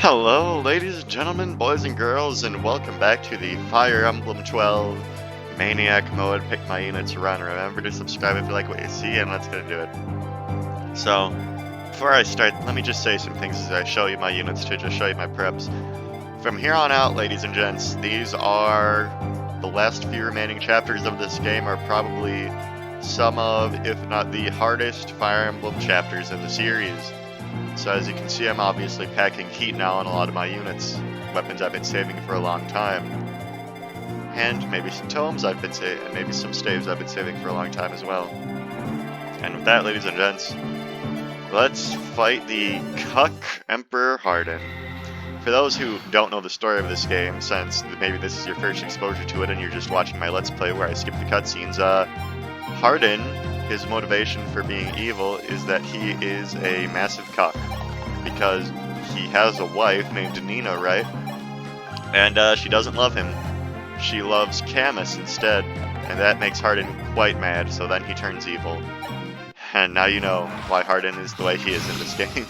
Hello, ladies and gentlemen, boys and girls, and welcome back to the Fire Emblem 12 Maniac Mode. Pick my units run. Remember to subscribe if you like what you see, and let's get into it. So, before I start, let me just say some things as I show you my units to just show you my preps. From here on out, ladies and gents, these are the last few remaining chapters of this game are probably some of, if not the hardest Fire Emblem chapters in the series. So as you can see, I'm obviously packing heat now on a lot of my units. Weapons I've been saving for a long time. And maybe some tomes I've been saving, and maybe some staves I've been saving for a long time as well. And with that, ladies and gents, let's fight the ÇÖCK Emperor Hardin. For those who don't know the story of this game, since maybe this is your first exposure to it and you're just watching my Let's Play where I skip the cutscenes, Hardin, his motivation for being evil is that he is a massive cuck. Because he has a wife named Nina, right? And she doesn't love him. She loves Camus instead, and that makes Hardin quite mad, so then he turns evil. And now you know why Hardin is the way he is in this game.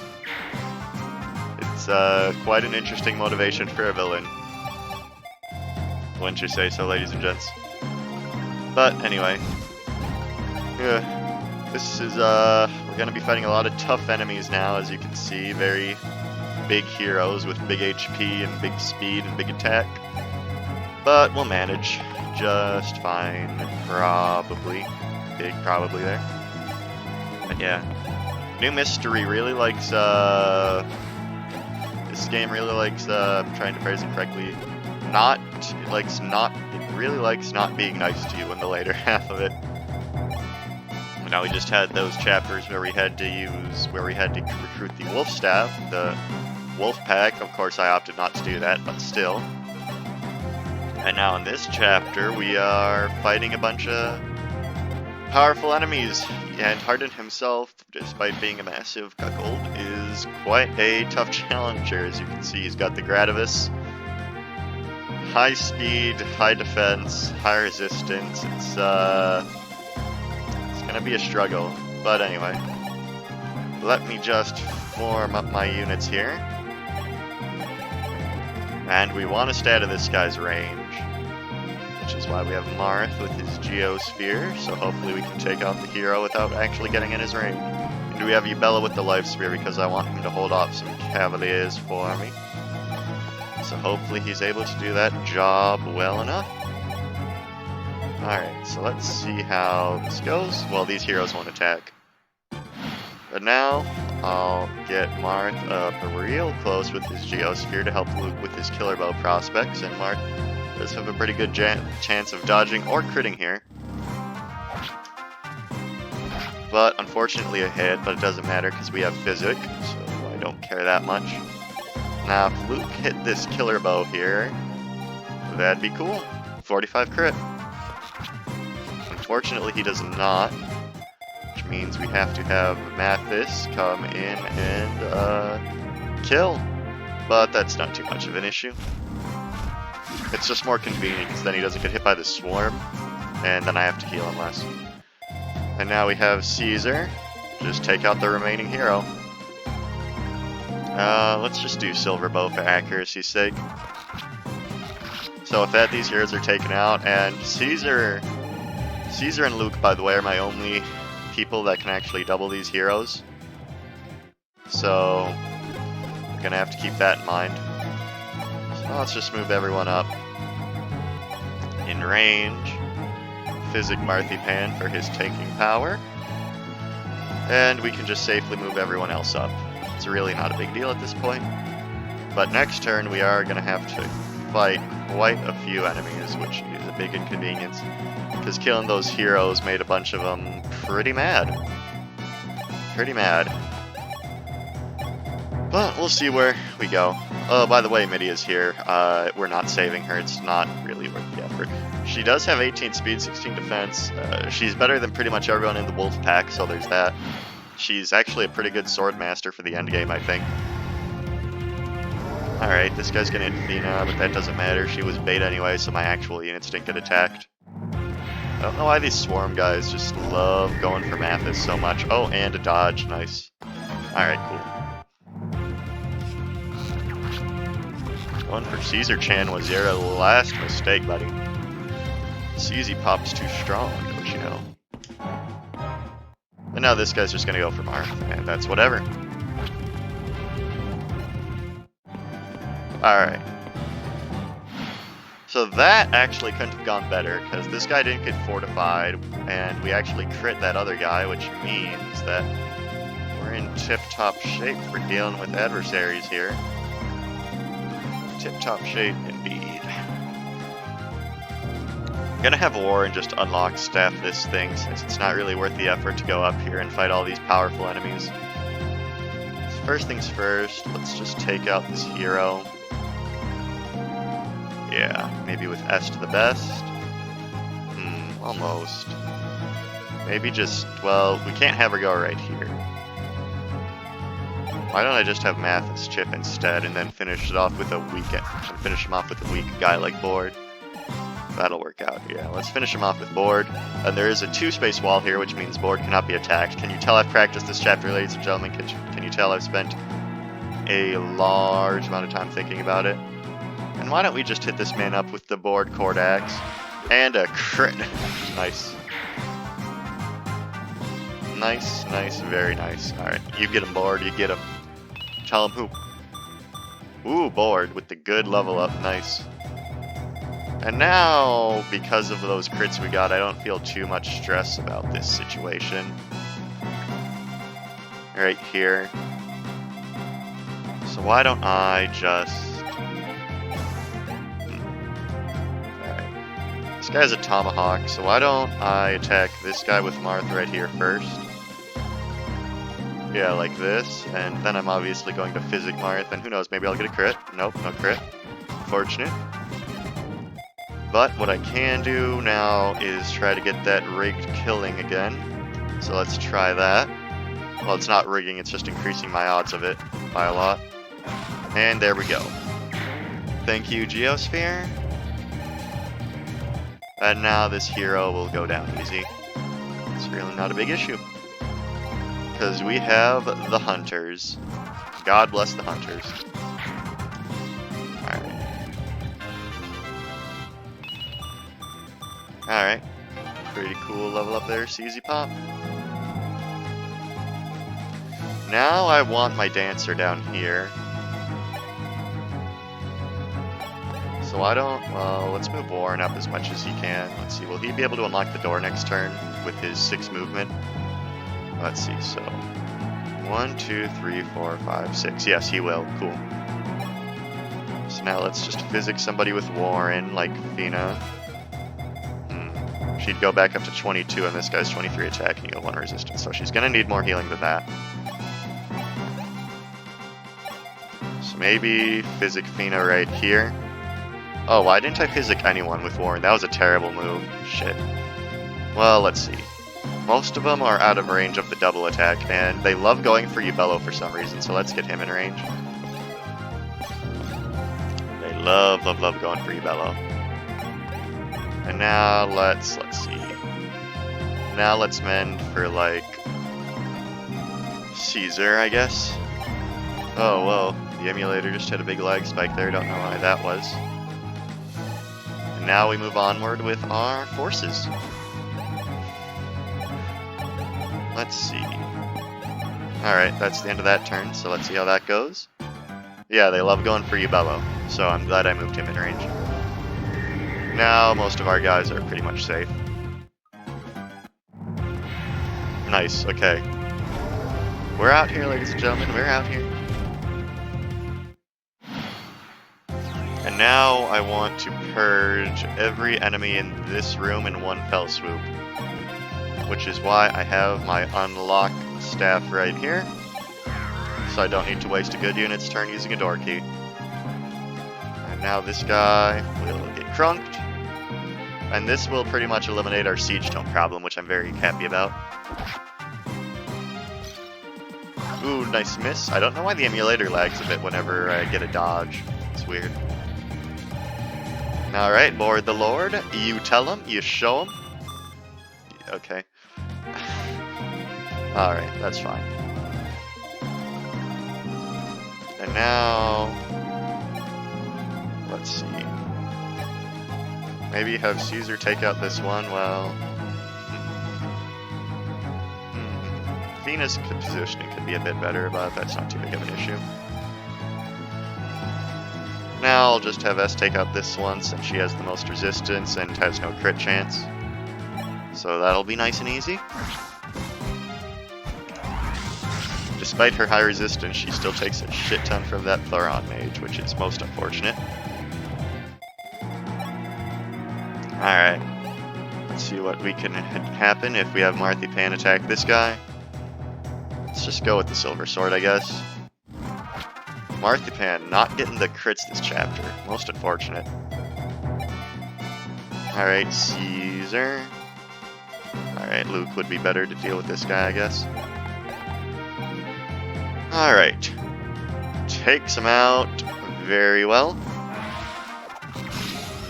It's quite an interesting motivation for a villain. Wouldn't you say so, ladies and gents? But anyway, this is, we're gonna be fighting a lot of tough enemies now, as you can see. Very big heroes with big HP and big speed and big attack. But we'll manage just fine, probably. Big probably there. But yeah. New Mystery really likes, this game really likes, I'm trying to phrase it correctly, it really likes not being nice to you in the later half of it. Now we just had those chapters where we had to recruit the wolf staff, the wolf pack. Of course I opted not to do that, but still. And now in this chapter we are fighting a bunch of powerful enemies, and Hardin himself, despite being a massive cuckold, is quite a tough challenger. As you can see, he's got the Gradivis, high speed, high defense, high resistance. It's gonna be a struggle, but anyway, let me just form up my units here, and we want to stay out of this guy's range, which is why we have Marth with his Geosphere, so hopefully we can take out the hero without actually getting in his range. And we have Ubella with the Life Spear because I want him to hold off some Cavaliers for me, so hopefully he's able to do that job well enough. Alright, so let's see how this goes. Well, these heroes won't attack. But now, I'll get Marth up real close with his Geosphere to help Luke with his Killer Bow prospects, and Marth does have a pretty good chance of dodging or critting here. But unfortunately a hit, but it doesn't matter because we have Physic, so I don't care that much. Now, if Luke hit this Killer Bow here, that'd be cool. 45 crit. Unfortunately, he does not, which means we have to have Mathis come in and kill. But that's not too much of an issue. It's just more convenient because then he doesn't get hit by the swarm, and then I have to heal him less. And now we have Caesar. Just take out the remaining hero. Let's just do Silver Bow for accuracy's sake. So with that, these heroes are taken out, and Caesar and Luke, by the way, are my only people that can actually double these heroes. So, I'm gonna have to keep that in mind. So let's just move everyone up. In range, Physic Marthipan for his tanking power. And we can just safely move everyone else up. It's really not a big deal at this point. But next turn, we are gonna have to fight quite a few enemies, which is a big inconvenience. Because killing those heroes made a bunch of them pretty mad. Pretty mad. But we'll see where we go. Oh, by the way, Midia's here. We're not saving her. It's not really worth the effort. She does have 18 speed, 16 defense. She's better than pretty much everyone in the wolf pack, so there's that. She's actually a pretty good sword master for the end game, I think. Alright, this guy's gonna hit Athena, but that doesn't matter. She was bait anyway, so my actual units didn't get attacked. I don't know why these swarm guys just love going for Mathis so much. Oh, and a dodge. Nice. Alright, cool. Going for Caesar Chan was your last mistake, buddy. CZ Pop's too strong, don't you know? And now this guy's just gonna go for Marth, and that's whatever. Alright. So that actually couldn't have gone better, because this guy didn't get fortified, and we actually crit that other guy, which means that we're in tip-top shape for dealing with adversaries here. Tip-top shape, indeed. I'm gonna have war and just unlock staff this thing, since it's not really worth the effort to go up here and fight all these powerful enemies. So first things first, let's just take out this hero. Yeah, maybe with S to the best. Almost. Maybe just, well, we can't have her go right here. Why don't I just have Mathis chip instead and then finish it off with a weak, and finish him off with a weak guy like Board? That'll work out, yeah. Let's finish him off with Board. And there is a 2-space wall here, which means Board cannot be attacked. Can you tell I've practiced this chapter, ladies and gentlemen? Can you tell I've spent a large amount of time thinking about it? And why don't we just hit this man up with the Board Cord Axe? And a crit. Nice. Nice, nice, very nice. Alright, you get him, Board, you get him. Tell him who. Ooh, Board with the good level up, nice. And now, because of those crits we got, I don't feel too much stress about this situation. Right here. So why don't I just... Alright. This guy's a Tomahawk, so why don't I attack this guy with Marth right here first? Yeah, like this, and then I'm obviously going to Physic Marth, and who knows, maybe I'll get a crit. Nope, no crit. Fortunate. But what I can do now is try to get that rigged killing again. So let's try that. Well, it's not rigging, it's just increasing my odds of it by a lot. And there we go. Thank you, Geosphere. And now this hero will go down easy. It's really not a big issue. Because we have the Hunters. God bless the Hunters. Alright. Pretty cool level up there, CZ Pop. Now I want my Dancer down here. So I don't... Well, let's move Warren up as much as he can. Let's see, will he be able to unlock the door next turn with his 6 movement? Let's see, so... 1, 2, 3, 4, 5, 6. Yes, he will. Cool. So now let's just physic somebody with Warren, like Fina. She'd go back up to 22, and this guy's 23 attack, and you have 1 resistance, so she's gonna need more healing than that. So maybe Physic Fina right here. Oh, why didn't I Physic anyone with Warren? That was a terrible move. Shit. Well, let's see. Most of them are out of range of the double attack, and they love going for Ubello for some reason, so let's get him in range. They love going for Ubello. And now let's see. Now let's mend for, like, Caesar, I guess. Oh, well, the emulator just had a big lag spike there, don't know why that was. And now we move onward with our forces. Let's see. Alright, that's the end of that turn, so let's see how that goes. Yeah, they love going for Ubello, so I'm glad I moved him in range. Now, most of our guys are pretty much safe. Nice, okay. We're out here, ladies and gentlemen, we're out here. And now I want to purge every enemy in this room in one fell swoop. Which is why I have my unlock staff right here. So I don't need to waste a good unit's turn using a door key. And now this guy will get crunked. And this will pretty much eliminate our siege tome problem, which I'm very happy about. Ooh, nice miss. I don't know why the emulator lags a bit whenever I get a dodge. It's weird. Alright, Board the Lord. You tell him, you show him. Okay. Alright, that's fine. And now... let's see. Maybe have Caesar take out this one. Well, Venus positioning could be a bit better, but that's not too big of an issue. Now I'll just have S take out this one since she has the most resistance and has no crit chance. So that'll be nice and easy. Despite her high resistance, she still takes a shit ton from that Thoron mage, which is most unfortunate. Alright. Let's see what we can happen if we have Marthipan attack this guy. Let's just go with the Silver Sword, I guess. Marthipan not getting the crits this chapter. Most unfortunate. Alright, Caesar. Alright, Luke would be better to deal with this guy, I guess. Alright. Takes him out very well.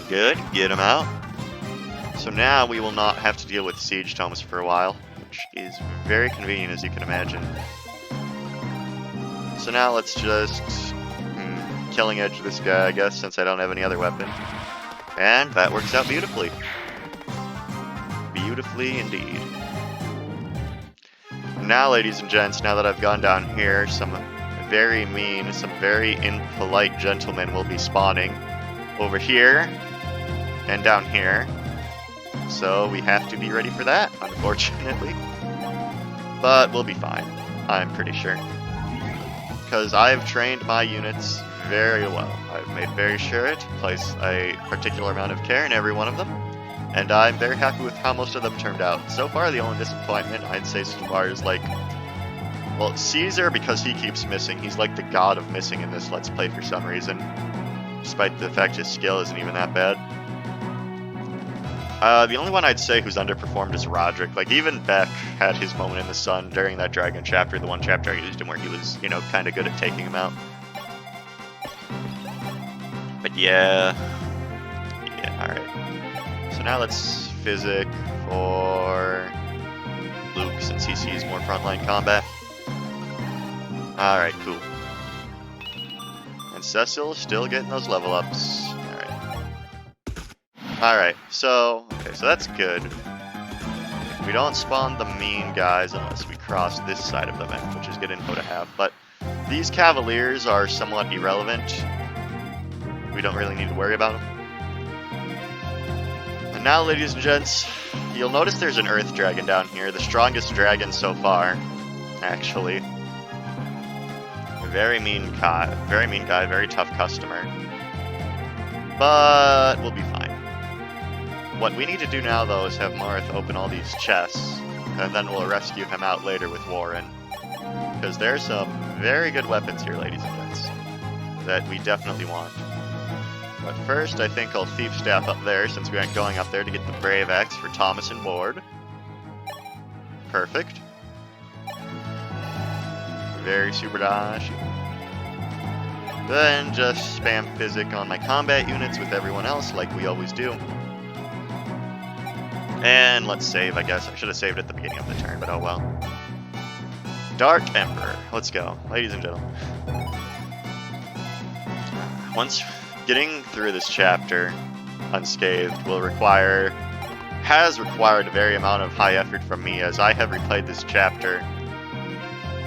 Good, get him out. So now we will not have to deal with Siege Tomes for a while, which is very convenient as you can imagine. So now let's just Killing Edge this guy, I guess, since I don't have any other weapon. And that works out beautifully. Beautifully indeed. Now, ladies and gents, now that I've gone down here, some very mean, some very impolite gentlemen will be spawning over here and down here. So we have to be ready for that, unfortunately. But we'll be fine, I'm pretty sure. Because I've trained my units very well. I've made very sure to place a particular amount of care in every one of them. And I'm very happy with how most of them turned out. So far, the only disappointment I'd say so far is like, well, Caesar, because he keeps missing. He's like the god of missing in this Let's Play for some reason, despite the fact his skill isn't even that bad. The only one I'd say who's underperformed is Roderick. Like, even Beck had his moment in the sun during that Dragon chapter, the one chapter I used him where he was, you know, kind of good at taking him out. But yeah, alright. So now let's Physic for Luke, since he sees more frontline combat. Alright, cool. And Cecil is still getting those level ups. Alright, so that's good. We don't spawn the mean guys unless we cross this side of the map, which is good info to have. But these Cavaliers are somewhat irrelevant. We don't really need to worry about them. And now, ladies and gents, you'll notice there's an Earth Dragon down here, the strongest dragon so far, actually. Very mean guy, very tough customer. But we'll be fine. What we need to do now, though, is have Marth open all these chests, and then we'll rescue him out later with Warren. Because there's some very good weapons here, ladies and gents, that we definitely want. But first, I think I'll Thief Staff up there, since we aren't going up there to get the Brave Axe for Thomas and Ward. Perfect. Very super dash. Then just spam Physic on my combat units with everyone else, like we always do. And let's save, I guess. I should have saved at the beginning of the turn, but oh well. Dark Emperor. Let's go, ladies and gentlemen. Once getting through this chapter unscathed has required a very amount of high effort from me, as I have replayed this chapter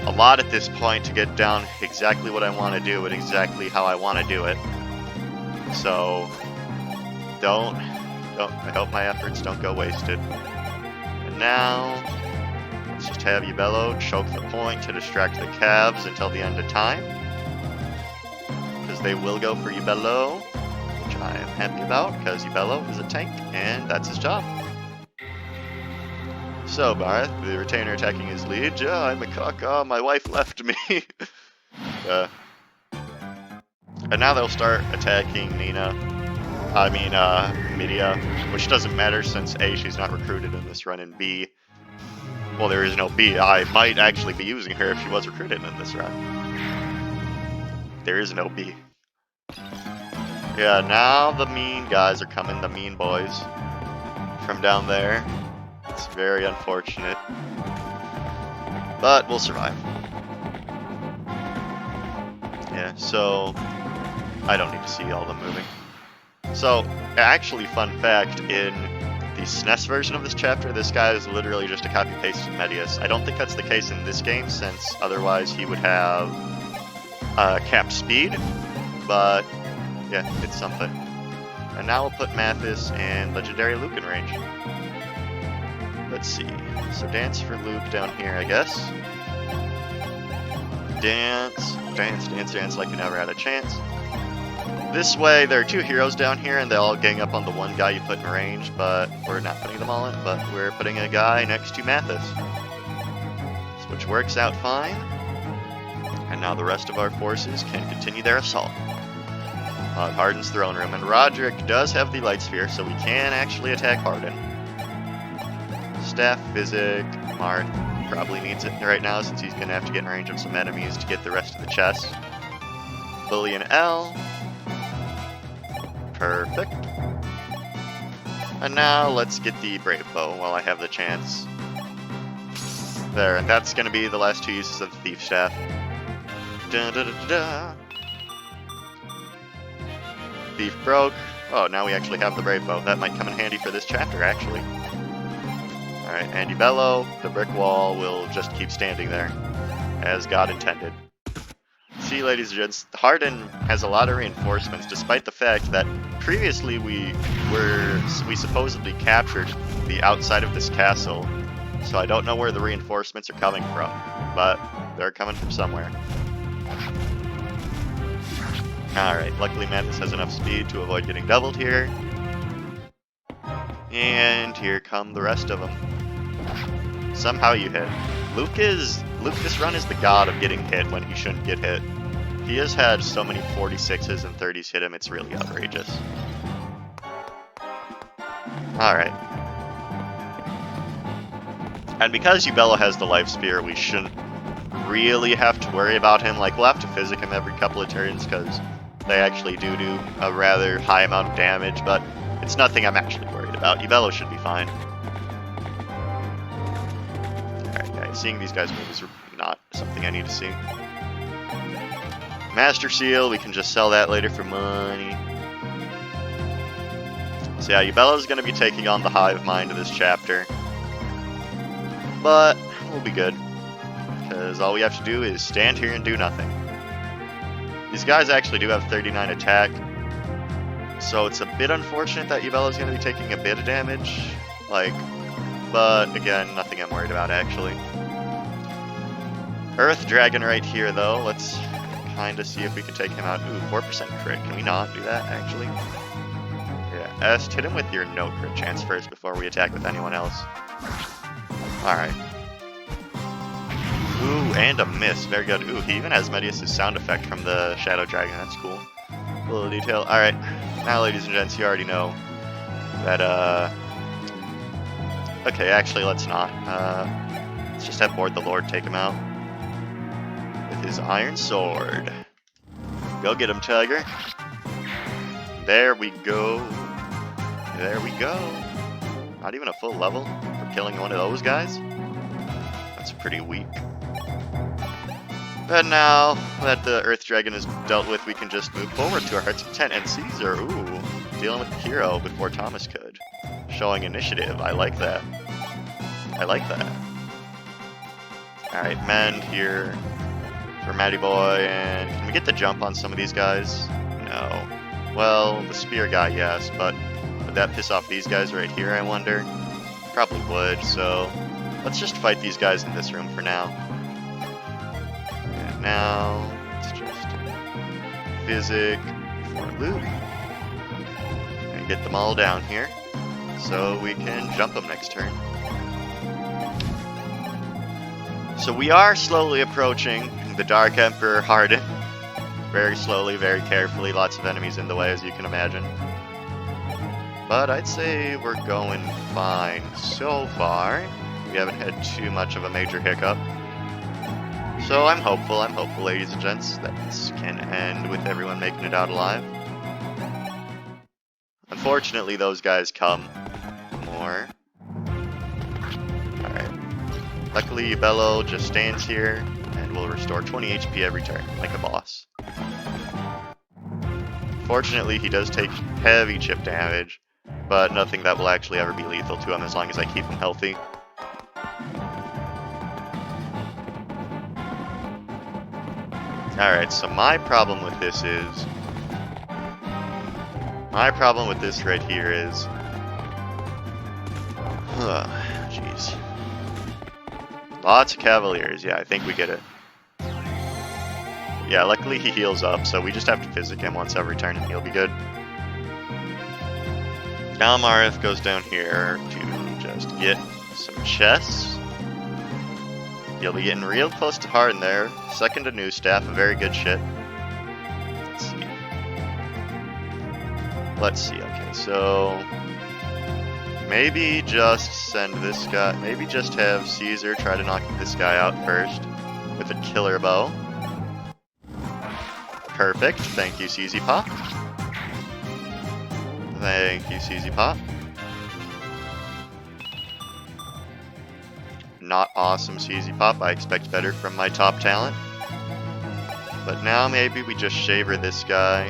a lot at this point to get down exactly what I want to do and exactly how I want to do it. So I hope my efforts don't go wasted. And now, let's just have Yubello choke the point to distract the Cavs until the end of time. Because they will go for Yubello, which I am happy about, because Yubello is a tank, and that's his job. So, Barth, the retainer attacking his liege. Yeah, I'm a cock. Oh, my wife left me. And now they'll start attacking Nina. Midia, which doesn't matter since A, she's not recruited in this run, and B, well, there is no B. I might actually be using her if she was recruited in this run. There is no B. Yeah, now the mean guys are coming, the mean boys from down there. It's very unfortunate, but we'll survive. Yeah, so I don't need to see all them moving. So, actually, fun fact, in the SNES version of this chapter, this guy is literally just a copy-paste of Medius. I don't think that's the case in this game, since otherwise he would have capped speed, but yeah, it's something. And now we'll put Mathis and Legendary Luke in range. Let's see. So dance for Luke down here, I guess. Dance, dance, dance, dance like you never had a chance. This way, there are two heroes down here, and they all gang up on the one guy you put in range, but we're not putting them all in, but we're putting a guy next to Mathis. Which works out fine. And now the rest of our forces can continue their assault on Hardin's throne room. And Roderick does have the light sphere, so we can actually attack Hardin. Staff, Physic, Marth probably needs it right now, since he's going to have to get in range of some enemies to get the rest of the chest. Bully and L. Perfect. And now let's get the Brave Bow while I have the chance. There, and that's going to be the last two uses of the Thief Staff. Da, da, da, da, da. Thief broke. Oh, now we actually have the Brave Bow. That might come in handy for this chapter, actually. Alright, Andy Bello, the brick wall will just keep standing there, as God intended. See, ladies and gents, Hardin has a lot of reinforcements, despite the fact that previously we supposedly captured the outside of this castle, so I don't know where the reinforcements are coming from, but they're coming from somewhere. Alright, luckily Mathis has enough speed to avoid getting doubled here. And here come the rest of them. Somehow you hit. Luke, this run is the god of getting hit when he shouldn't get hit. He has had so many 46s and 30s hit him, it's really outrageous. Alright. And because Ubello has the life spear, we shouldn't really have to worry about him. Like, we'll have to physic him every couple of turns, because they actually do a rather high amount of damage, but it's nothing I'm actually worried about. Ubello should be fine. Alright, guys, seeing these guys move is not something I need to see. Master Seal, we can just sell that later for money. So yeah, Ubello's going to be taking on the Hive Mind of this chapter. But we'll be good, because all we have to do is stand here and do nothing. These guys actually do have 39 attack, so it's a bit unfortunate that Ubello's going to be taking a bit of damage, but again, nothing I'm worried about actually. Earth Dragon right here though, let's kind of see if we can take him out. Ooh, 4% crit, can we not do that actually? Yeah, Est, hit him with your no crit chance first before we attack with anyone else. Alright. Ooh, and a miss. Very good. Ooh, he even has Medius' sound effect from the Shadow Dragon. That's cool. A little detail. Alright. Now, ladies and gents, you already know that, okay, actually, let's not. Let's just have Board the Lord take him out with his Iron Sword. Go get him, Tiger. There we go. There we go. Not even a full level for killing one of those guys? That's pretty weak. And now that the Earth Dragon is dealt with, we can just move forward to our Heart's Content. And Caesar, ooh, dealing with the hero before Thomas could. Showing initiative, I like that. I like that. Alright, Mend here for Matty Boy, and can we get the jump on some of these guys? No. Well, the spear guy, yes, but would that piss off these guys right here, I wonder? Probably would, so let's just fight these guys in this room for now. And now, let's just physic for Luke. And get them all down here, so we can jump them next turn. So we are slowly approaching the Dark Emperor Hardin. Very slowly, very carefully, lots of enemies in the way, as you can imagine. But I'd say we're going fine so far. We haven't had too much of a major hiccup. So I'm hopeful, ladies and gents, that this can end with everyone making it out alive. Unfortunately, those guys come more. Alright. Luckily, Bello just stands here and will restore 20 HP every turn, like a boss. Unfortunately, he does take heavy chip damage, but nothing that will actually ever be lethal to him as long as I keep him healthy. Alright, so my problem with this right here is... Jeez. Lots of Cavaliers, yeah, I think we get it. Yeah, luckily he heals up, so we just have to physic him once every turn and he'll be good. Now Marth goes down here to just get some chests. He'll be getting real close to Hardin there. Second to New Staff, a very good shit. Let's see, okay, so... maybe just send this guy, maybe just have Caesar try to knock this guy out first with a killer bow. Perfect. Thank you, CZ Pop. Thank you, CZ Pop. Not awesome, CZ Pop. I expect better from my top talent. But now maybe we just Shaver this guy.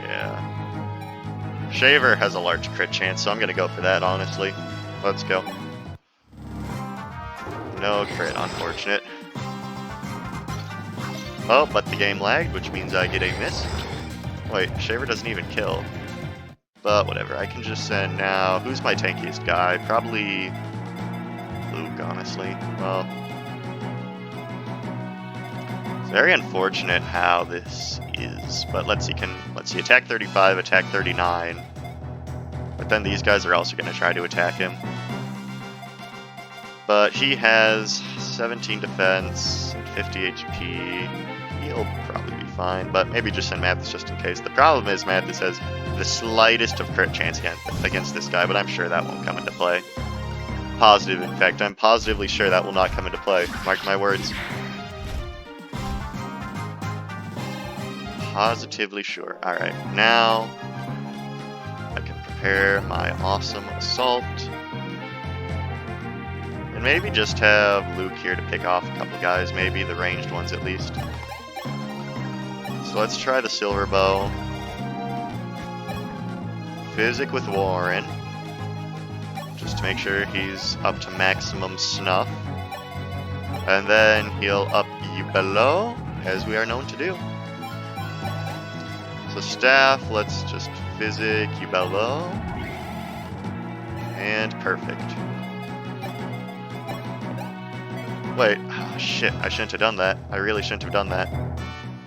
Yeah. Shaver has a large crit chance, so I'm gonna go for that, honestly. Let's go. No crit, unfortunate. Oh, but the game lagged, which means I get a miss. Wait, Shaver doesn't even kill. But whatever, I can just send now... who's my tankiest guy? Probably... Luke, honestly. Well... it's very unfortunate how this is, but let's see, attack 35, attack 39. But then these guys are also going to try to attack him. But he has 17 defense, 50 HP. He'll probably be fine, but maybe just send Mathis just in case. The problem is Mathis has the slightest of crit chance against this guy, but I'm sure that won't come into play. Positive, in fact, I'm positively sure that will not come into play. Mark my words. Positively sure. Alright, now I can prepare my awesome assault. And maybe just have Luke here to pick off a couple guys, maybe the ranged ones at least. So let's try the Silver Bow. Physic with Warren. Just to make sure he's up to maximum snuff. And then he'll up you below, as we are known to do. So Staff, let's just Physic you below. And perfect. Wait, oh, shit, I shouldn't have done that. I really shouldn't have done that.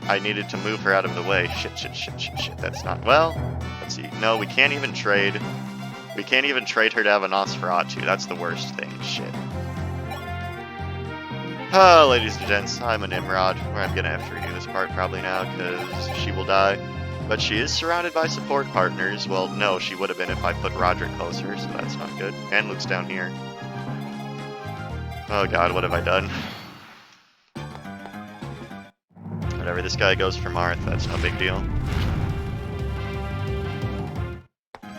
I needed to move her out of the way. Shit, that's not... well, let's see. No, we can't even trade. We can't even trade her to have a Nosferatu. That's the worst thing. Shit. Oh, ladies and gents, I'm a Nimrod. I'm gonna have to redo this part probably now, because she will die. But she is surrounded by support partners. Well, no, she would have been if I put Roderick closer, so that's not good. And Luke's down here. Oh god, what have I done? Whatever, this guy goes for Marth, that's no big deal.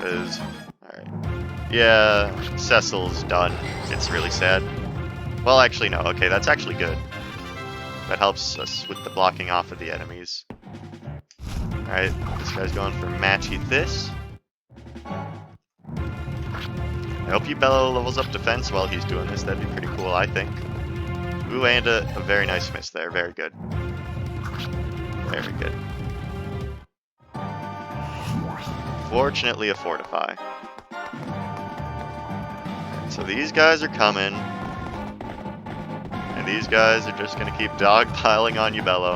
Cause, alright. Yeah, Cecil's done. It's really sad. Well, actually, no. Okay, that's actually good. That helps us with the blocking off of the enemies. Alright, this guy's going for Matchy this. I hope Bello levels up defense while he's doing this. That'd be pretty cool, I think. Ooh, and a very nice miss there. Very good. Very good. Fortunately, a Fortify. So these guys are coming. And these guys are just going to keep dogpiling on Bello.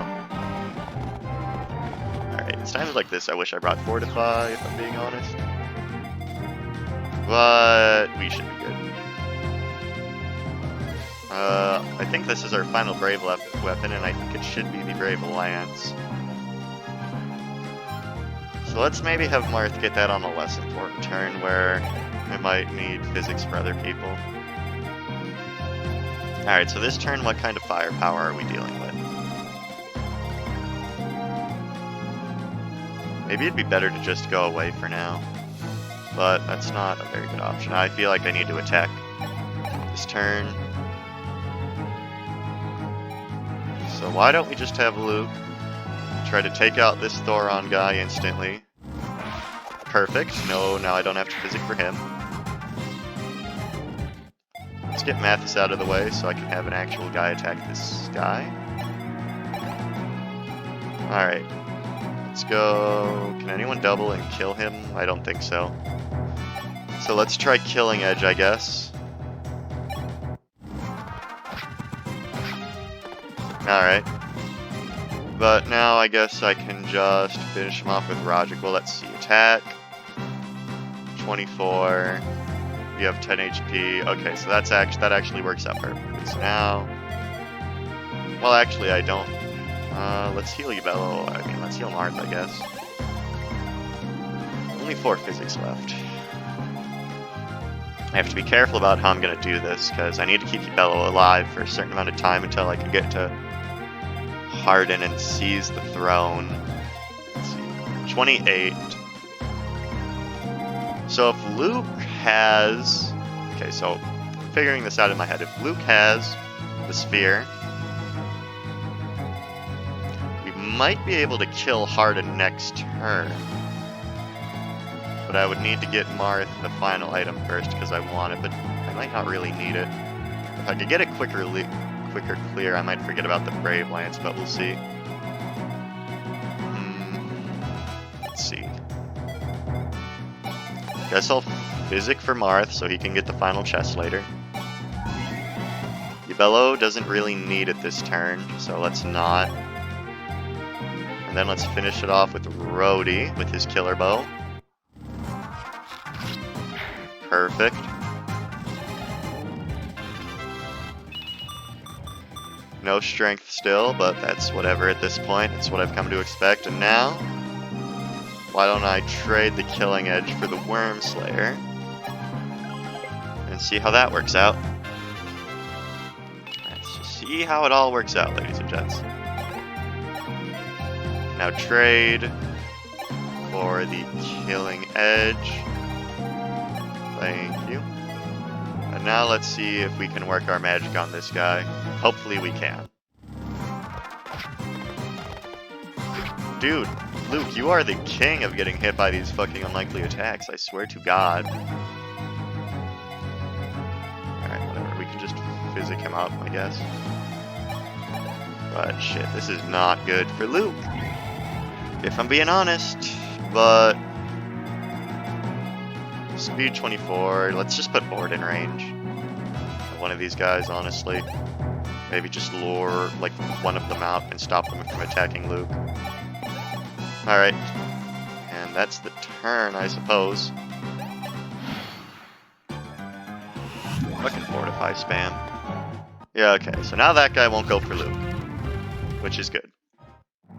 Alright, it's times like this I wish I brought Fortify, if I'm being honest. But we should be good. I think this is our final Brave weapon, and I think it should be the Brave Lance. So let's maybe have Marth get that on a less important turn where I might need physics for other people. Alright, so this turn, what kind of firepower are we dealing with? Maybe it'd be better to just go away for now. But that's not a very good option. I feel like I need to attack this turn. So why don't we just have Luke Try to take out this Thoron guy instantly. Perfect. No, now I don't have to physic for him. Let's get Mathis out of the way so I can have an actual guy attack this guy. Alright. Let's go... Can anyone double and kill him? I don't think so. So let's try Killing Edge, I guess. Alright. But now I guess I can just finish him off with Rogic. Well, let's see. Attack. 24. You have 10 HP. Okay, so that actually works out perfectly. So now... Well, actually, I don't... let's heal you, Bello. I mean, let's heal Marth, I guess. Only 4 physics left. I have to be careful about how I'm going to do this, because I need to keep Bello alive for a certain amount of time until I can get to Hardin and seize the throne. Let's see. 28. So if Luke has... Okay, so figuring this out in my head. If Luke has the sphere, we might be able to kill Hardin next turn. But I would need to get Marth the final item first because I want it, but I might not really need it. If I could get a quicker clear, I might forget about the Brave Lance, but we'll see. Let's see. Guess I'll physic for Marth so he can get the final chest later. Yubello doesn't really need it this turn, so let's not. And then let's finish it off with Rhodey with his killer bow. Perfect. No strength still, but that's whatever at this point. It's what I've come to expect. And now, why don't I trade the Killing Edge for the Worm Slayer and see how that works out. Let's just see how it all works out, ladies and gents. Now trade for the Killing Edge. Thank you. And now let's see if we can work our magic on this guy. Hopefully we can. Dude, Luke, you are the king of getting hit by these fucking unlikely attacks, I swear to God. Alright, whatever, we can just physic him up, I guess. But shit, this is not good for Luke, if I'm being honest. But speed 24, let's just put Horde in range. One of these guys, honestly. Maybe just lure like one of them out and stop them from attacking Luke. Alright. And that's the turn, I suppose. Fucking Fortify spam. Yeah, okay, so now that guy won't go for Luke, which is good.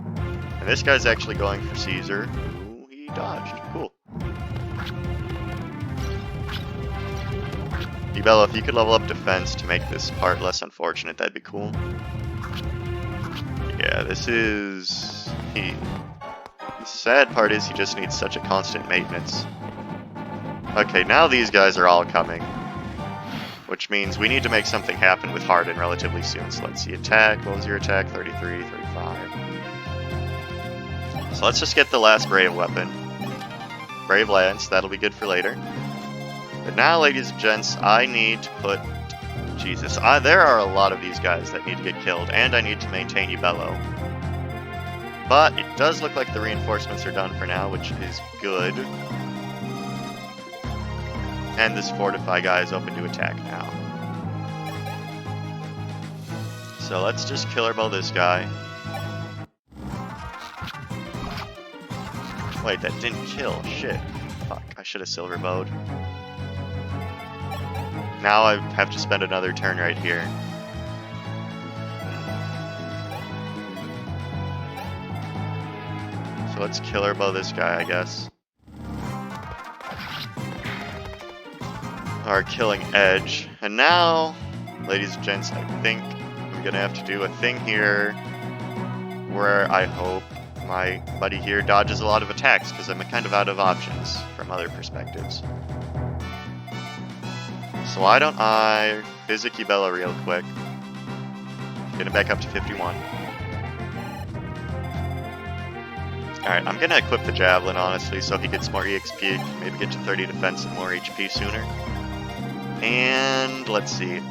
And this guy's actually going for Caesar. Ooh, he dodged. Cool. Bella, if you could level up defense to make this part less unfortunate, that'd be cool. Yeah, this is... The sad part is he just needs such a constant maintenance. Okay, now these guys are all coming. Which means we need to make something happen with Hardin relatively soon. So let's see, attack. What was your attack? 33, 35. So let's just get the last Brave weapon. Brave Lance, that'll be good for later. But now, ladies and gents, I need to put... Jesus, there are a lot of these guys that need to get killed, and I need to maintain Yubello. But it does look like the reinforcements are done for now, which is good. And this Fortify guy is open to attack now. So let's just killer bow this guy. Wait, that didn't kill. Shit. Fuck, I should have silver bowed. Now I have to spend another turn right here. So let's killer bow this guy, I guess. Our Killing Edge. And now, ladies and gents, I think I'm gonna have to do a thing here where I hope my buddy here dodges a lot of attacks, because I'm kind of out of options from other perspectives. So why don't I physic Yubello real quick. Get it back up to 51. Alright, I'm gonna equip the Javelin, honestly, so he gets more EXP, maybe get to 30 defense and more HP sooner. And let's see.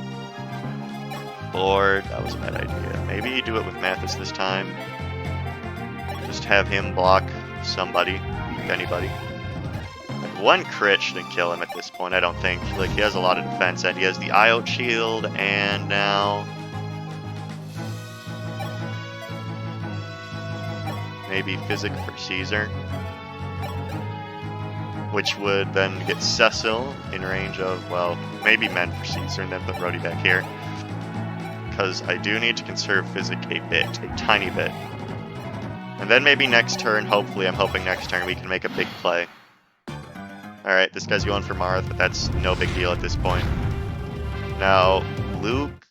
Board, that was a bad idea. Maybe do it with Mathis this time. Just have him block somebody, anybody. And one crit shouldn't kill him at this point, I don't think. Like, he has a lot of defense, and he has the IOT shield, and now... maybe Physic for Caesar. Which would then get Cecil in range of, well, maybe Men for Caesar, and then put Rhodey back here. Because I do need to conserve Physic a bit, a tiny bit. And then maybe next turn, hopefully, I'm hoping next turn we can make a big play. Alright, this guy's going for Marth, but that's no big deal at this point. Now, Luke,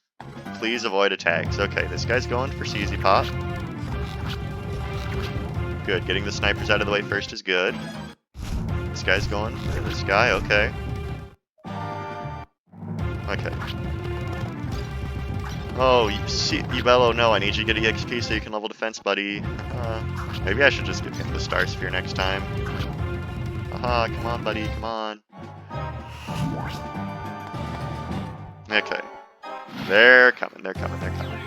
please avoid attacks. Okay, this guy's going for CZ Pop. Good, getting the snipers out of the way first is good. This guy's going for this guy, okay. Okay. Oh, Yubello, no, I need you to get EXP so you can level defense, buddy. Maybe I should just give him the Star Sphere next time. Aha, come on, buddy, come on. Okay. They're coming, they're coming, they're coming.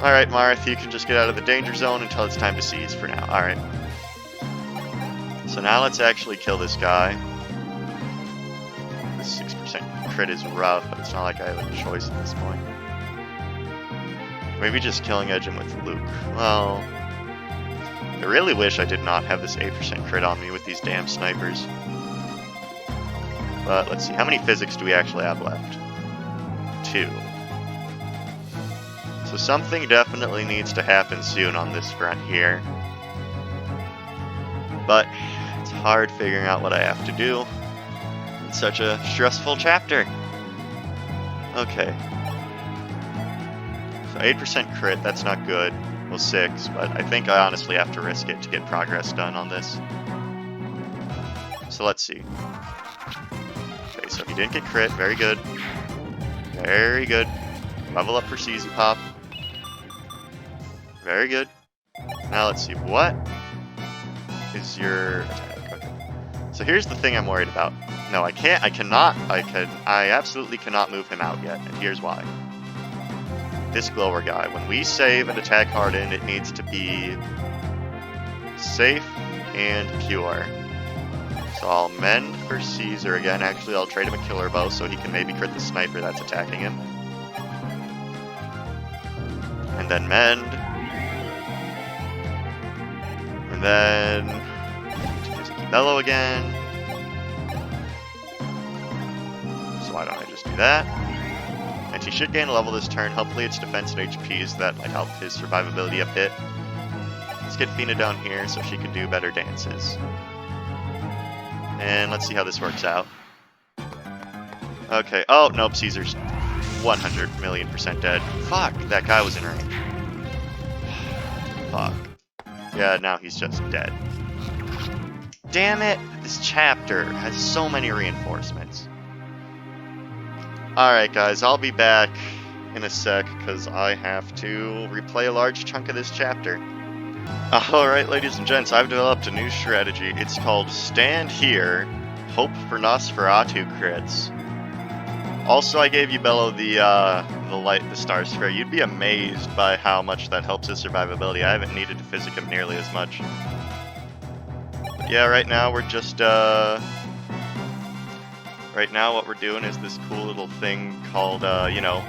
Alright, Marth, you can just get out of the danger zone until it's time to seize for now. Alright. So now let's actually kill this guy. This 6% crit is rough, but it's not like I have a choice at this point. Maybe just killing edge him with Luke. Well, I really wish I did not have this 8% crit on me with these damn snipers. But let's see, how many physics do we actually have left? 2. So something definitely needs to happen soon on this front here. But it's hard figuring out what I have to do. It's such a stressful chapter. Okay. So 8% crit, that's not good. Well, 6, but I think I honestly have to risk it to get progress done on this. So let's see. Okay, so he didn't get crit, very good. Very good. Level up for CZ Pop. Very good. Now let's see, what is your attack? Okay. So here's the thing I'm worried about. No, I absolutely cannot move him out yet, and here's why. This Glower guy, when we save and attack Hardin, it needs to be safe and pure. So I'll mend for Caesar again. Actually, I'll trade him a killer bow so he can maybe crit the sniper that's attacking him. And then mend. And then Mellow again. So why don't I just do that? And he should gain a level this turn. Hopefully it's defense and HPs that might help his survivability a bit. Let's get Fina down here so she can do better dances. And let's see how this works out. Okay. Oh, nope. Caesar's 100,000,000% dead. Fuck. That guy was in range. Fuck. Yeah, now he's just dead. Damn it! This chapter has so many reinforcements. Alright guys, I'll be back in a sec because I have to replay a large chunk of this chapter. Alright ladies and gents, I've developed a new strategy. It's called Stand Here, Hope for Nosferatu crits. Also, I gave you Bello the Star Sphere. You'd be amazed by how much that helps his survivability. I haven't needed to physic him nearly as much. But yeah, right now we're just, right now what we're doing is this cool little thing called, you know,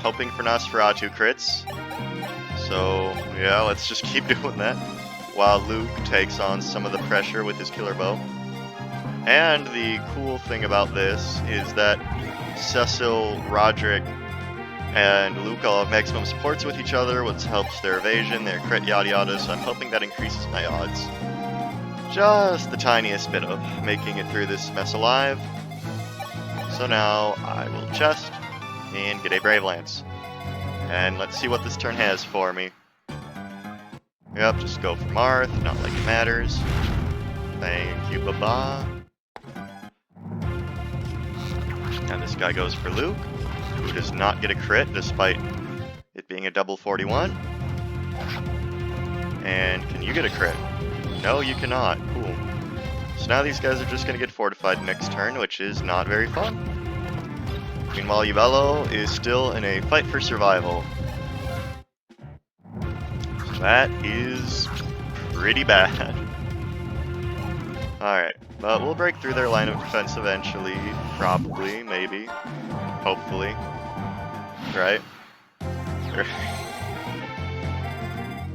hoping for Nosferatu crits. So, yeah, let's just keep doing that while Luke takes on some of the pressure with his killer bow. And the cool thing about this is that Cecil, Roderick, and Luke all have maximum supports with each other, which helps their evasion, their crit, yada yada, so I'm hoping that increases my odds. Just the tiniest bit of making it through this mess alive. So now I will chest and get a Brave Lance. And let's see what this turn has for me. Yep, just go for Marth, not like it matters. Thank you, baba. And this guy goes for Luke, who does not get a crit despite it being a double 41. And can you get a crit? No, you cannot. Cool. So now these guys are just going to get fortified next turn, which is not very fun. Meanwhile, Ubello is still in a fight for survival. So that is pretty bad. Alright, but we'll break through their line of defense eventually. Probably, maybe. Hopefully. Right?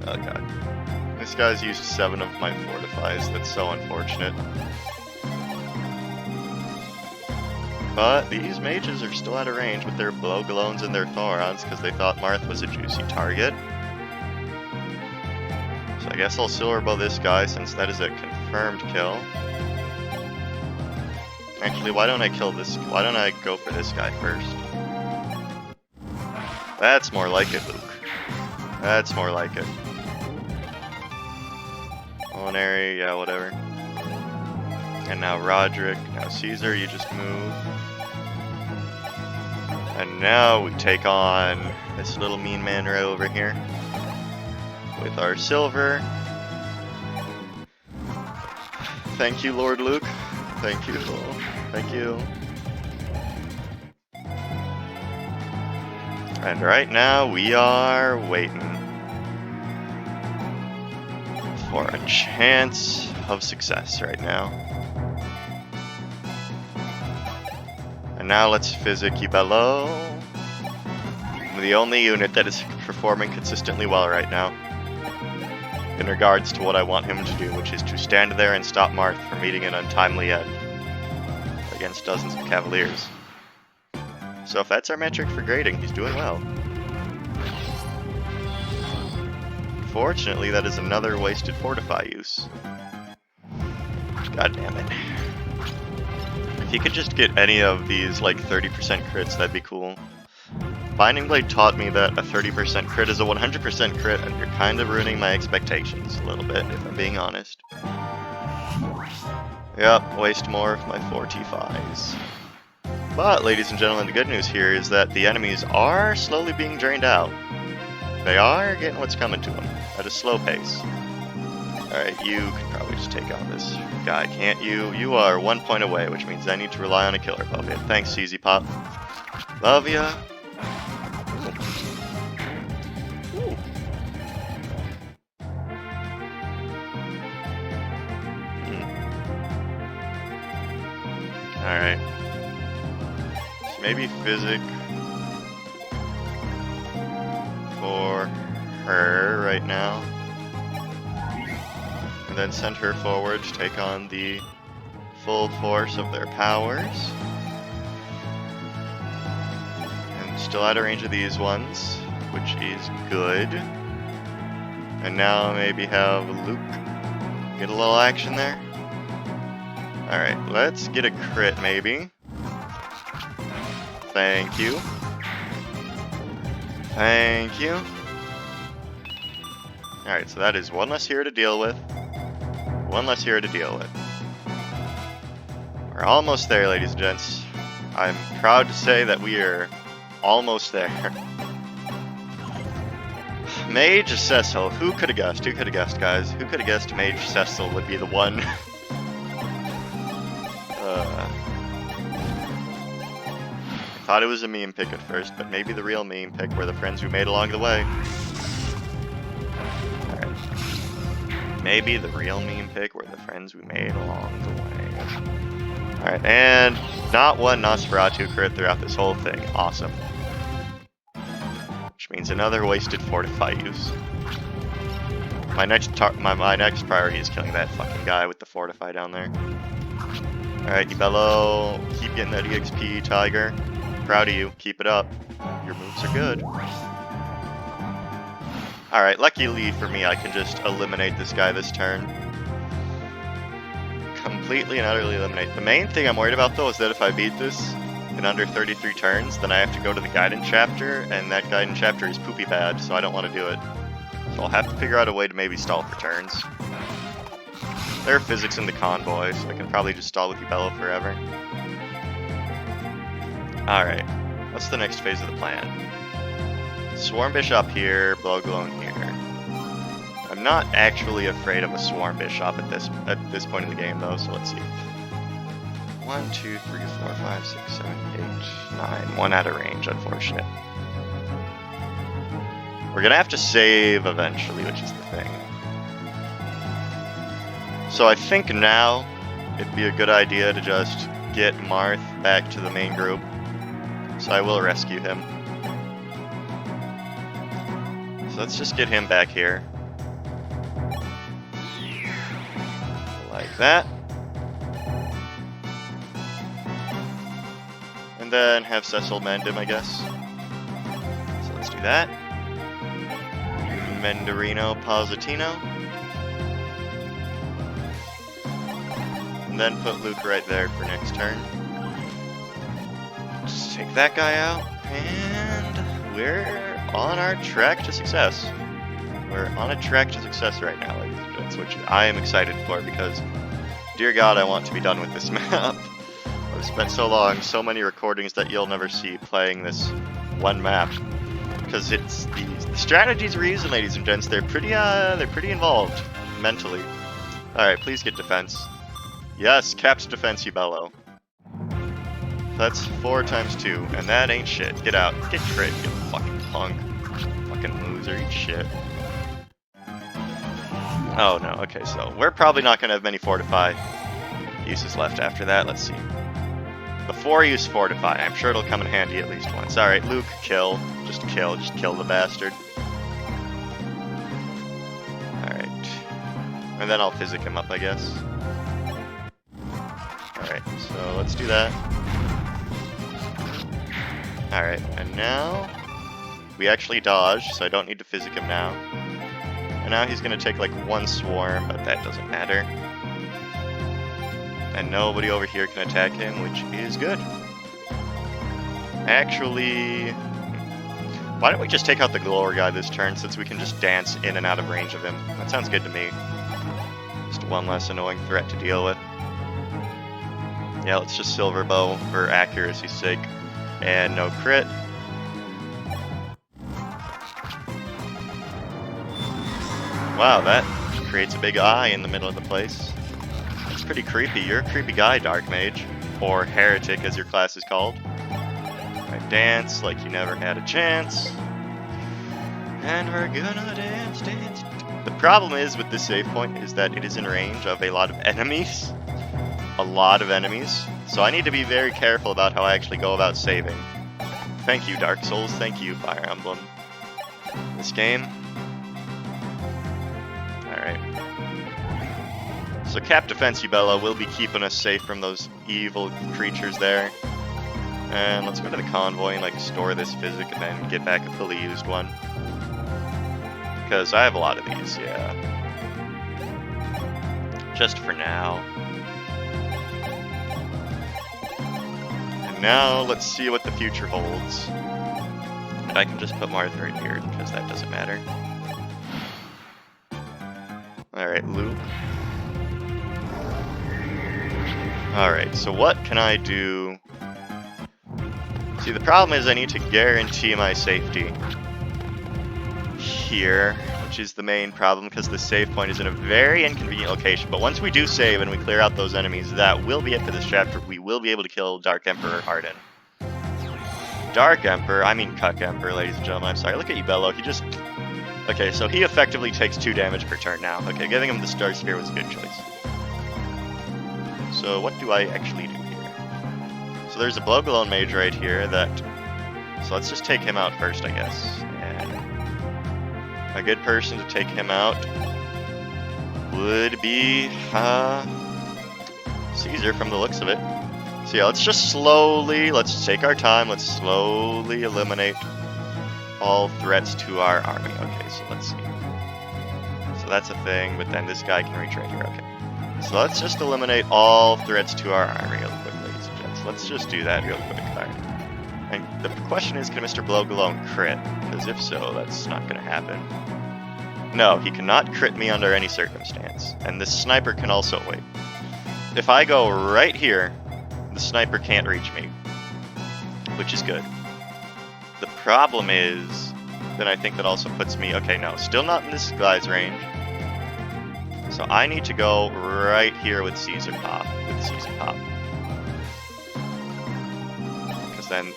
Oh god. This guy's used 7 of my fortifies. That's so unfortunate. But these mages are still out of range with their Blowglones and their Thorons because they thought Marth was a juicy target. So I guess I'll Silverbow this guy since that is a confirmed kill. Actually, why don't I kill this? Why don't I go for this guy first? That's more like it, Luke. That's more like it. Culinary, yeah, whatever. And now Roderick, now Caesar, you just move. And now we take on this little mean man right over here. With our silver. Thank you, Lord Luke. Thank you. Thank you. And right now we are waiting for a chance of success right now. And now let's physic Ubello. The only unit that is performing consistently well right now. In regards to what I want him to do, which is to stand there and stop Marth from meeting an untimely end against dozens of Cavaliers. So if that's our metric for grading, he's doing well. Fortunately, that is another wasted fortify use. God damn it. If he could just get any of these like 30% crits, that'd be cool. Binding Blade taught me that a 30% crit is a 100% crit, and you're kind of ruining my expectations a little bit, if I'm being honest. Yep, waste more of my 4T5s. But, ladies and gentlemen, the good news here is that the enemies are slowly being drained out. They are getting what's coming to them, at a slow pace. Alright, you can probably just take on this guy, can't you? You are 1 point away, which means I need to rely on a killer puppet. Thanks, CZ Pop. Love ya. Alright. So maybe physic for her right now. And then send her forward to take on the full force of their powers. And still out of range of these ones, which is good. And now maybe have Luke get a little action there. Alright, let's get a crit maybe. Thank you. Thank you. Alright, so that is one less here to deal with. One less here to deal with. We're almost there, ladies and gents. I'm proud to say that we are almost there. Mage Cecil. Who could have guessed? Who could have guessed, guys? Who could have guessed Mage Cecil would be the one? I thought it was a meme pick at first, but maybe the real meme pick were the friends we made along the way. Alright. Maybe the real meme pick were the friends we made along the way. Alright, and not one Nosferatu crit throughout this whole thing. Awesome. Which means another wasted fortify use. My next priority is killing that fucking guy with the fortify down there. Alright, Ubello, keep getting that EXP, Tiger. Proud of you. Keep it up. Your moves are good. Alright, luckily for me, I can just eliminate this guy this turn. Completely and utterly eliminate. The main thing I'm worried about, though, is that if I beat this in under 33 turns, then I have to go to the Guidance chapter, and that Guidance chapter is poopy bad, so I don't want to do it. So I'll have to figure out a way to maybe stall for turns. There are physics in the convoy, so I can probably just stall with Ubello forever. Alright, what's the next phase of the plan? Swarm Bishop here, Blowglone here. not actually afraid of a swarm bishop at this point in the game, though. So let's see. 1, 2, 3, 4, 5, 6, 7, 8, 9. One out of range, unfortunate. We're gonna have to save eventually, which is the thing. So I think now it'd be a good idea to just get Marth back to the main group. So I will rescue him. So let's just get him back here. Like that. And then have Cecil mend him, I guess. So let's do that. Mendarino Positino. And then put Luke right there for next turn. Just take that guy out. And we're on our track to success. We're on a track to success right now, ladies and gents, which I am excited for because, dear God, I want to be done with this map. I've spent so long, so many recordings that you'll never see playing this one map. Because it's the strategies we're using, ladies and gents, they're pretty involved mentally. Alright, please get defense. Yes, capped defense, you bellow. That's 4 times 2, and that ain't shit. Get out. Get crit, you fucking punk. Fucking loser, eat shit. Oh no, okay, so we're probably not gonna have many fortify uses left after that. Let's see. Before I use fortify, I'm sure it'll come in handy at least once. Alright, Luke, kill. Just kill the bastard. Alright. And then I'll physic him up, I guess. Alright, so let's do that. Alright, and now we actually dodged, so I don't need to physic him now. And now he's gonna take like 1 swarm, but that doesn't matter. And nobody over here can attack him, which is good. Actually, why don't we just take out the glower guy this turn, since we can just dance in and out of range of him. That sounds good to me. Just one less annoying threat to deal with. Yeah, let's just silver bow for accuracy's sake. And no crit. Wow, that creates a big eye in the middle of the place. That's pretty creepy. You're a creepy guy, Dark Mage. Or Heretic, as your class is called. Alright, dance like you never had a chance. And we're gonna dance, dance. The problem is with this save point is that it is in range of a lot of enemies. A lot of enemies. So I need to be very careful about how I actually go about saving. Thank you, Dark Souls. Thank you, Fire Emblem. This game. Alright. So Cap Defense Ubella will be keeping us safe from those evil creatures there. And let's go to the convoy and like store this physic and then get back a fully used one. Because I have a lot of these, yeah. Just for now. And now let's see what the future holds. And I can just put Martha right here because that doesn't matter. Alright, Luke. Alright, so what can I do? See, the problem is I need to guarantee my safety here, which is the main problem because the save point is in a very inconvenient location. But once we do save and we clear out those enemies, that will be it for this chapter. We will be able to kill Dark Emperor Hardin. Dark Emperor, I mean Cuck Emperor, ladies and gentlemen. I'm sorry, look at you, Bello. He just... Okay, so he effectively takes 2 damage per turn now. Okay, giving him the Star Spear was a good choice. So what do I actually do here? So there's a Blogalone Mage right here that... So let's just take him out first, I guess. And a good person to take him out would be Caesar from the looks of it. So yeah, let's just slowly, let's take our time, let's slowly eliminate all threats to our army. Okay, so let's see. So that's a thing, but then this guy can reach right here, okay. So let's just eliminate all threats to our army real quick, ladies and gents. Let's just do that real quick. Alright. And the question is, can Mr. Blogalone crit? Because if so, that's not going to happen. No, he cannot crit me under any circumstance. And this sniper can also wait. If I go right here, the sniper can't reach me. Which is good. The problem is, then I think that also puts me... Okay, no, still not in this guy's range. So I need to go right here with ÇÄCK. Because then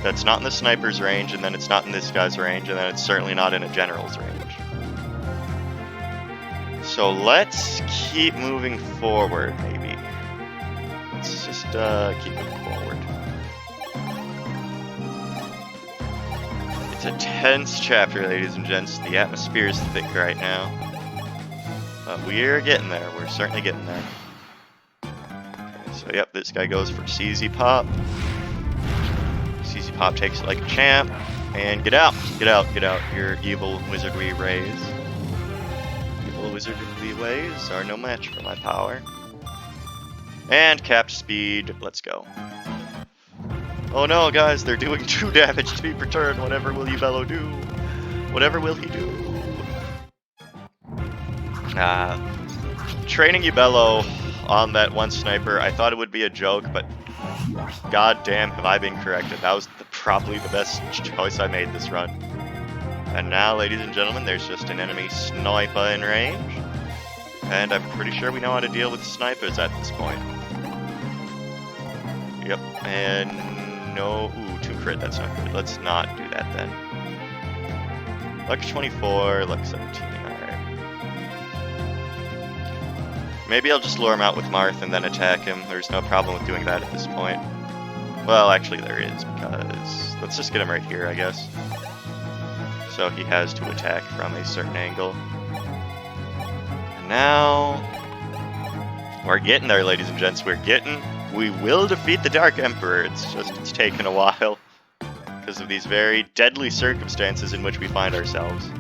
that's not in the sniper's range, and then it's not in this guy's range, and then it's certainly not in a general's range. So let's keep moving forward, maybe. Let's just keep moving forward. It's a tense chapter, ladies and gents. The atmosphere is thick right now. But we're getting there. We're certainly getting there. Okay, so yep, this guy goes for ÇÄCK. ÇÄCK takes it like a champ. And get out! Get out! Get out! Your evil wizardry ways. Evil wizardry ways are no match for my power. And capped speed. Let's go. Oh no, guys, they're doing 2 damage to me per turn. Whatever will Yubello do? Whatever will he do? Training Yubello on that one sniper, I thought it would be a joke, but god damn have I been corrected. That was probably the best choice I made this run. And now, ladies and gentlemen, there's just an enemy sniper in range. And I'm pretty sure we know how to deal with snipers at this point. Yep, and no... Ooh, 2 crit, that's not good. Let's not do that then. Luck 24, luck 17, alright. Maybe I'll just lure him out with Marth and then attack him. There's no problem with doing that at this point. Well, actually there is, because... Let's just get him right here, I guess. So he has to attack from a certain angle. And now... We're getting there, ladies and gents. We will defeat the Dark Emperor. It's taken a while. Because of these very deadly circumstances in which we find ourselves.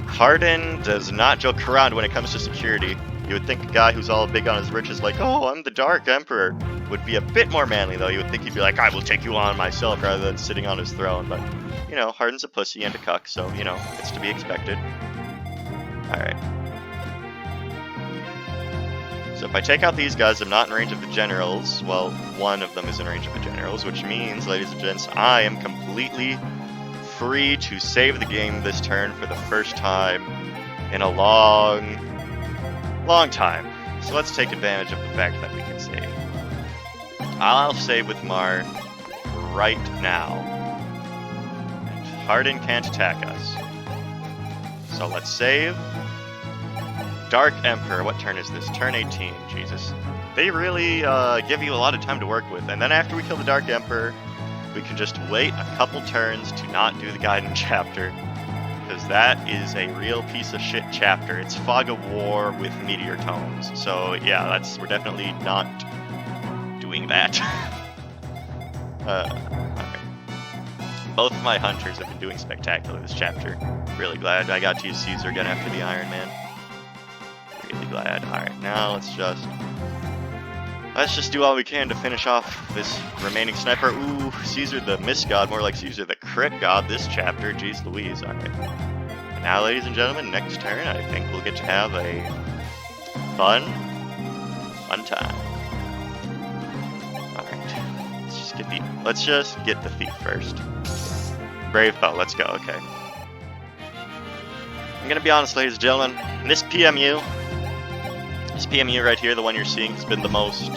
Hardin does not joke around when it comes to security. You would think a guy who's all big on his riches like, oh, I'm the Dark Emperor, would be a bit more manly, though. You would think he'd be like, I will take you on myself, rather than sitting on his throne. But, you know, Hardin's a pussy and a cuck, so, you know, it's to be expected. Alright. So if I take out these guys, I'm not in range of the generals. Well, one of them is in range of the generals, which means, ladies and gents, I am completely free to save the game this turn for the first time in a long time. So let's take advantage of the fact that we can save. I'll save with Mar right now. And Hardin can't attack us. So let's save. Dark Emperor, what turn is this? Turn 18, Jesus. They really give you a lot of time to work with. And then after we kill the Dark Emperor, we can just wait a couple turns to not do the Gaiden chapter. Because that is a real piece of shit chapter. It's Fog of War with meteor tones. So yeah, we're definitely not doing that. Okay. Both of my hunters have been doing spectacular this chapter. Really glad I got to use ÇÄCK again after the Iron Man. Really glad. Alright, now let's just do all we can to finish off this remaining sniper. Ooh, ÇÄCK the Miss God, more like ÇÄCK the Crit God this chapter. Jeez Louise, alright. And now, ladies and gentlemen, next turn, I think we'll get to have a fun time. Alright, let's just get the thief first. Brave foe, let's go, okay. I'm gonna be honest, ladies and gentlemen, this PMU right here, the one you're seeing, has been the most,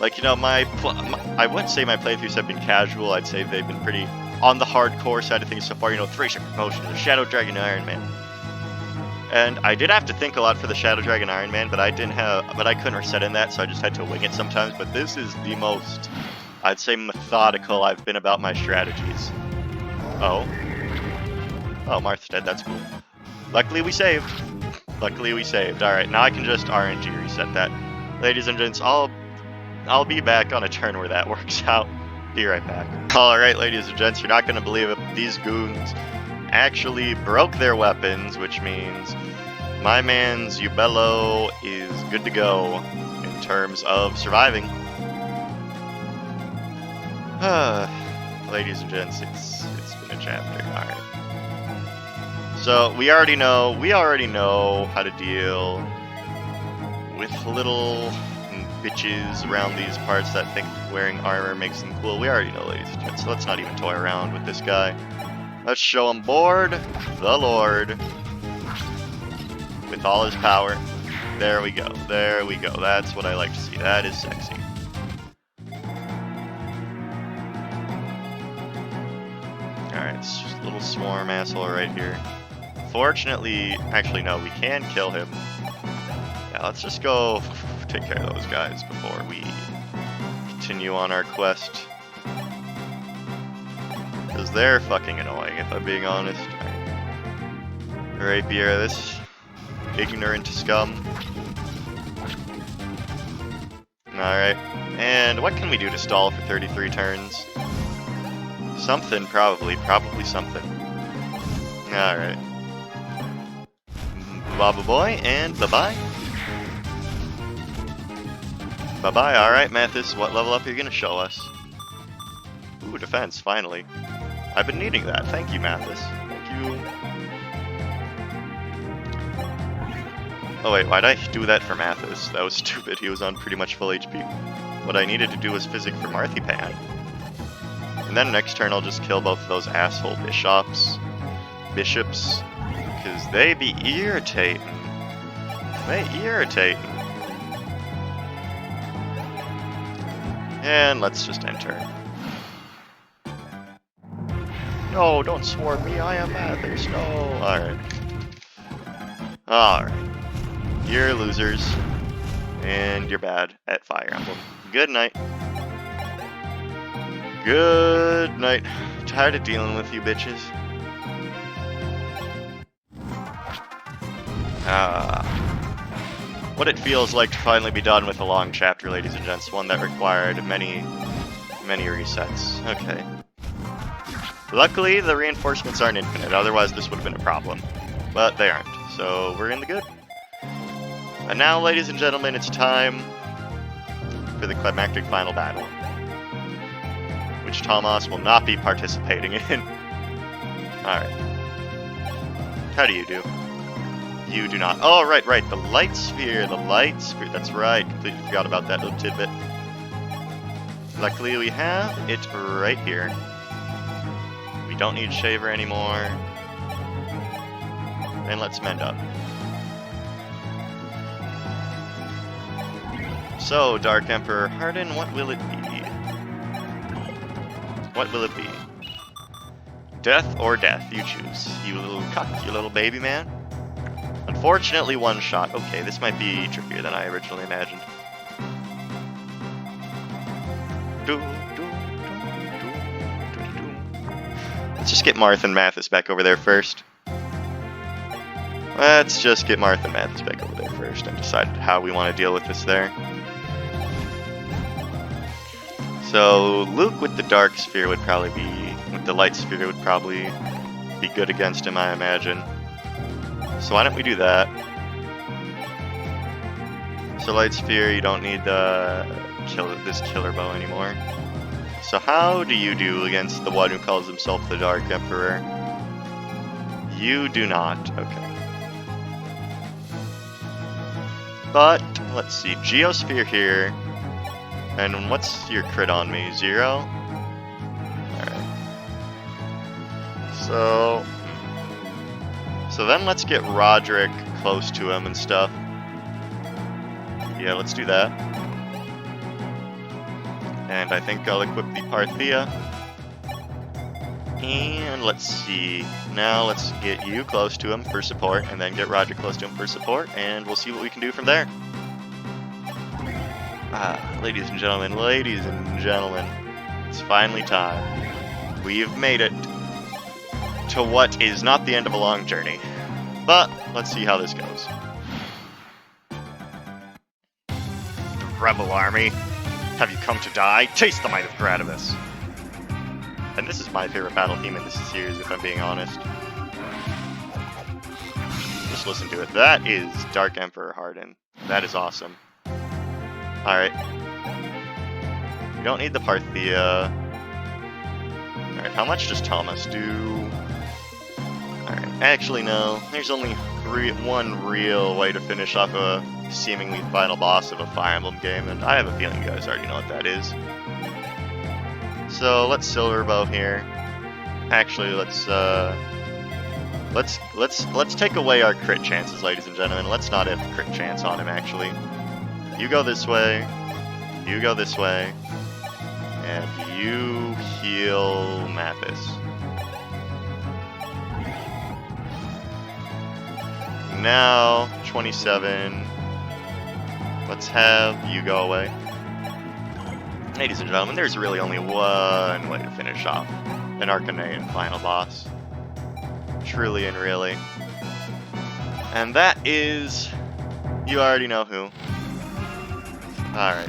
like, you know, I wouldn't say my playthroughs have been casual. I'd say they've been pretty on the hardcore side of things so far. You know, 3-ship promotion, the Shadow Dragon Iron Man. And I did have to think a lot for the Shadow Dragon Iron Man, but I couldn't reset in that, so I just had to wing it sometimes. But this is the most, I'd say, methodical I've been about my strategies. Oh, Marth's dead, that's cool. Luckily we saved. Alright, now I can just RNG reset that. Ladies and gents, I'll be back on a turn where that works out. Be right back. Alright, ladies and gents, you're not going to believe it. These goons actually broke their weapons, which means my man's Yubello is good to go in terms of surviving. Ladies and gents, it's been a chapter. Alright. So we already know how to deal with little bitches around these parts that think wearing armor makes them cool. We already know, ladies and gents, so let's not even toy around with this guy. Let's show him board the Lord. with all his power. There we go. There we go. That's what I like to see. That is sexy. Alright, little swarm asshole right here. Fortunately, actually no, we can kill him. Yeah, let's just go take care of those guys before we continue on our quest. Because they're fucking annoying, if I'm being honest. Rapier, this ignorant scum. Alright, and what can we do to stall for 33 turns? Something, probably something. Alright. Baba boy, and bye-bye. Bye-bye, alright, Mathis, what level up are you gonna show us? Ooh, defense, finally. I've been needing that. Thank you, Mathis. Thank you. Oh wait, why'd I do that for Mathis? That was stupid, he was on pretty much full HP. What I needed to do was physic for Marthipan. And then next turn I'll just kill both of those asshole bishops, because they be irritating. They irritating. And let's just enter. No, don't swarm me, I am Mathis, no. Alright. Alright. You're losers. And you're bad at Fire Emblem. Good night. Good night. Tired of dealing with you bitches. What it feels like to finally be done with a long chapter, ladies and gents. One that required many resets. Okay. Luckily, the reinforcements aren't infinite, otherwise this would have been a problem. But they aren't, so we're in the good. And now, ladies and gentlemen, it's time for the climactic final battle, which Thomas will not be participating in. Alright. How do you do? You do not. Oh, right, the light sphere, that's right, completely forgot about that little tidbit. Luckily, we have it right here. We don't need Shaver anymore. And let's mend up. So, Dark Emperor Hardin, what will it be? What will it be? Death or death, you choose. You little cuck, you little baby man. Unfortunately, one shot. Okay, this might be trickier than I originally imagined. Let's just get Marth and Mathis back over there first. Let's just get Marth and Mathis back over there first and decide how we want to deal with this there. So, Luke with the Dark Sphere would probably be, with the Light Sphere would probably be good against him, I imagine. So why don't we do that? So Light Sphere, you don't need the this killer bow anymore. So how do you do against the one who calls himself the Dark Emperor? You do not, okay. But, let's see, Geosphere here. And what's your crit on me? 0? Alright. So then let's get Roderick close to him and stuff. Yeah, let's do that. And I think I'll equip the Parthia. And let's see. Now let's get you close to him for support, and then get Roderick close to him for support, and we'll see what we can do from there. Ladies and gentlemen, it's finally time. We've made it to what is not the end of a long journey. But, let's see how this goes. Rebel army, have you come to die? Taste the might of Gradimus! And this is my favorite battle theme in this series, if I'm being honest. Just listen to it. That is Dark Emperor Hardin. That is awesome. Alright. We don't need the Parthia. Alright, how much does Thomas do? Alright, actually no. There's only one real way to finish off a seemingly final boss of a Fire Emblem game, and I have a feeling you guys already know what that is. So let's Silver Bow here. Actually, let's Let's take away our crit chances, ladies and gentlemen. Let's not have crit chance on him, actually. You go this way. You go this way. And you heal Mathis. Now, 27. Let's have you go away. Ladies and gentlemen, there's really only one way to finish off an Arcanine final boss. Truly and really. And that is... you already know who. Alright.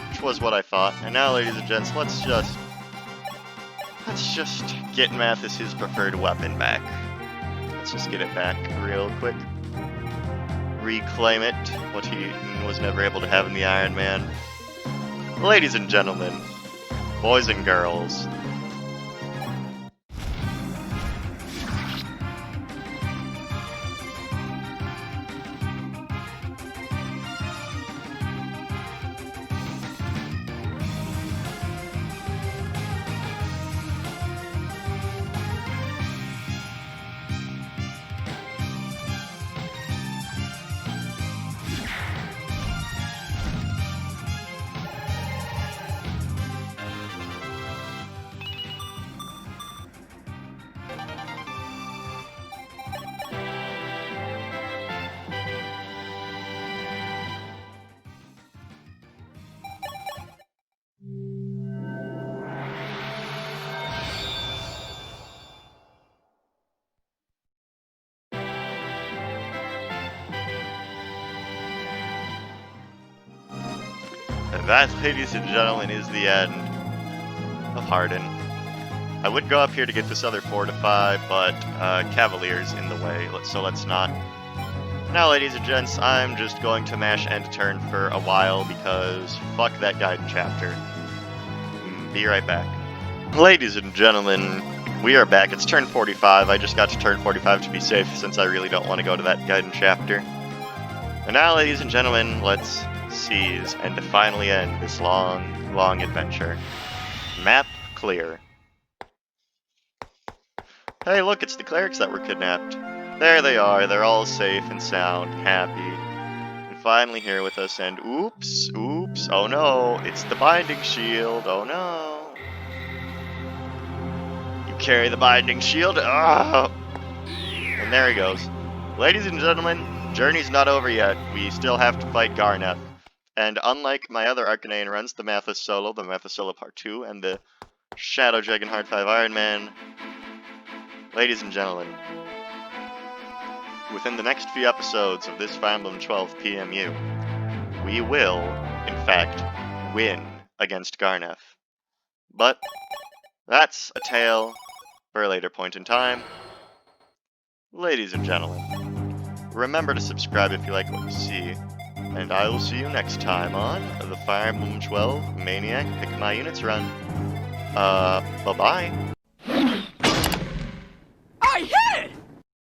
Which was what I thought. And now, ladies and gents, let's just get Mathis his preferred weapon back. Let's just get it back real quick. Reclaim it, what he was never able to have in the Iron Man. Ladies and gentlemen, boys and girls, and that, ladies and gentlemen, is the end of Hardin. I would go up here to get this other fortify, but Cavalier's in the way, so let's not. Now, ladies and gents, I'm just going to mash end turn for a while because fuck that guided chapter. Be right back. Ladies and gentlemen, we are back. It's turn 45. I just got to turn 45 to be safe since I really don't want to go to that guided chapter. And now, ladies and gentlemen, let's seize and to finally end this long, long adventure. Map clear. Hey, look, it's the clerics that were kidnapped. There they are. They're all safe and sound, happy, and finally here with us. And oops, oh no, it's the binding shield. Oh no. You carry the binding shield. Oh. And there he goes. Ladies and gentlemen, journey's not over yet. We still have to fight Garneth. And unlike my other Arcanine runs, the Mathis Solo, Part 2, and the Shadow Dragon Hard 5 Iron Man, ladies and gentlemen, within the next few episodes of this Fire Emblem 12 PMU, we will, in fact, win against Garneth. But that's a tale for a later point in time. Ladies and gentlemen, remember to subscribe if you like what you see, and I will see you next time on the Fire Emblem 12 Maniac Pick My Units run. Bye-bye.